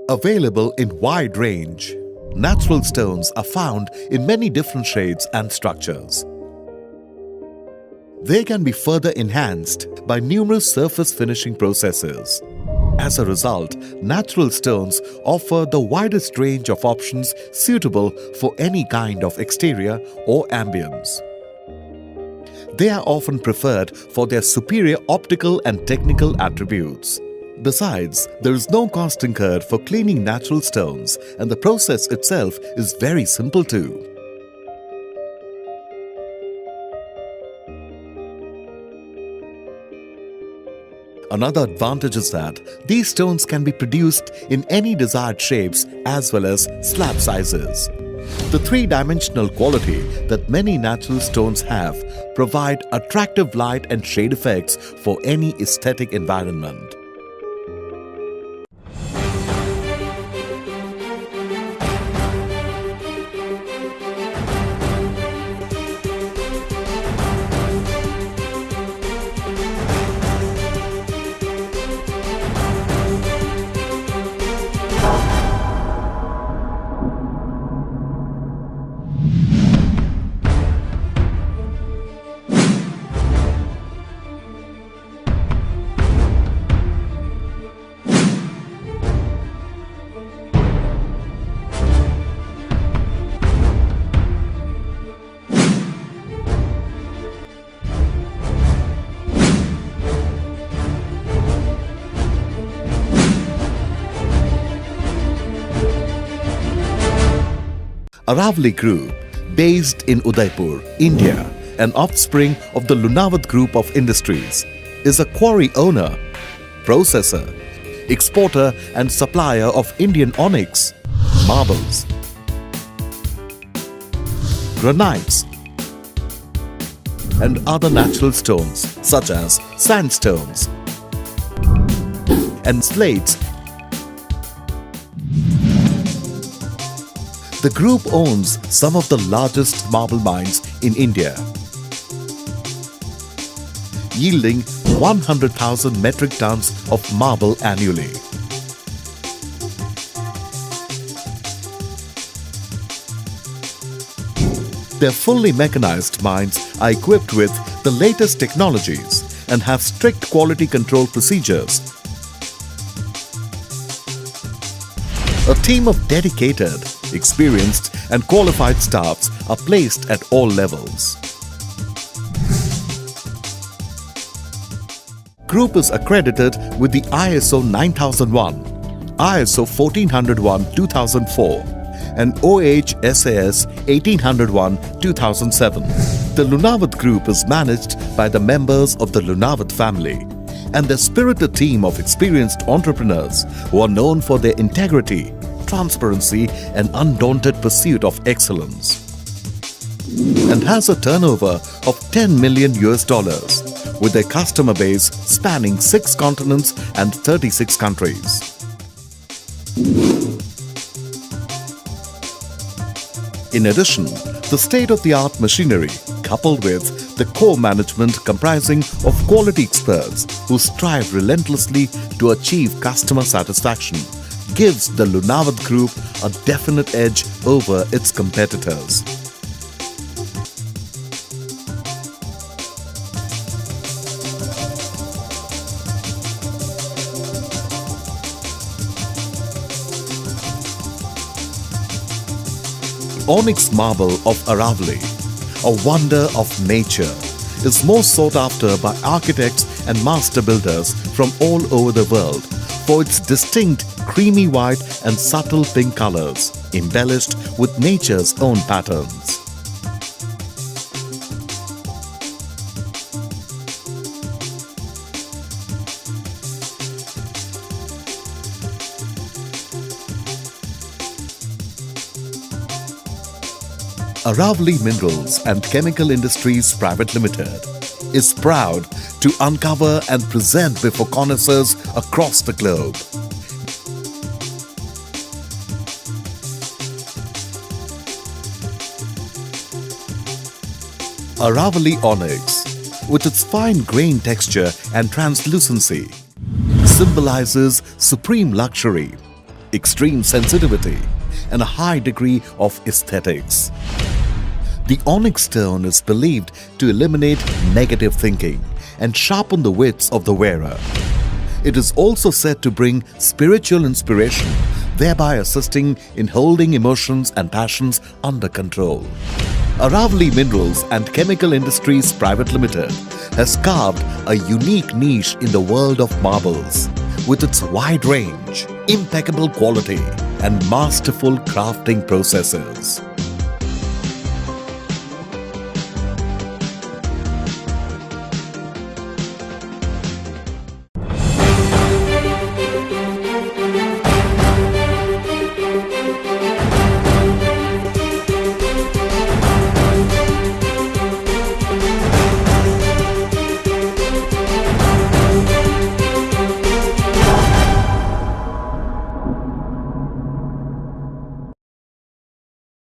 Available in wide range, natural stones are found in many different shades and structures. They can be further enhanced by numerous surface finishing processes. As a result, natural stones offer the widest range of options suitable for any kind of exterior or ambience. They are often preferred for their superior optical and technical attributes. Besides, there is no cost incurred for cleaning natural stones, and the process itself is very simple too. Another advantage is that these stones can be produced in any desired shapes as well as slab sizes. The three-dimensional quality that many natural stones have provide attractive light and shade effects for any aesthetic environment. Aravali Group, based in Udaipur, India, an offspring of the Lunawat Group of Industries, is a quarry owner, processor, exporter and supplier of Indian onyx, marbles, granites and other natural stones such as sandstones and slates. The group owns some of the largest marble mines in India, yielding 100,000 metric tons of marble annually. Their fully mechanized mines are equipped with the latest technologies and have strict quality control procedures. A team of dedicated, experienced and qualified staffs are placed at all levels. Group is accredited with the ISO 9001, ISO 14001-2004 and OHSAS 1801-2007. The Lunawat Group is managed by the members of the Lunawat family and their spirited team of experienced entrepreneurs who are known for their integrity, transparency and undaunted pursuit of excellence, and has a turnover of $10 million with a customer base spanning 6 continents and 36 countries. In addition, the state-of-the-art machinery coupled with the core management comprising of quality experts who strive relentlessly to achieve customer satisfaction gives the Lunawat Group a definite edge over its competitors. Onyx Marble of Aravali, a wonder of nature, is most sought after by architects and master builders from all over the world for its distinct creamy white and subtle pink colors, embellished with nature's own patterns. Aravali Minerals and Chemical Industries Private Limited is proud to uncover and present before connoisseurs across the globe. Aravali Onyx, with its fine grain texture and translucency, symbolizes supreme luxury, extreme sensitivity, and a high degree of aesthetics. The onyx stone is believed to eliminate negative thinking and sharpen the wits of the wearer. It is also said to bring spiritual inspiration, thereby assisting in holding emotions and passions under control. Aravali Minerals and Chemical Industries Private Limited has carved a unique niche in the world of marbles with its wide range, impeccable quality, and masterful crafting processes.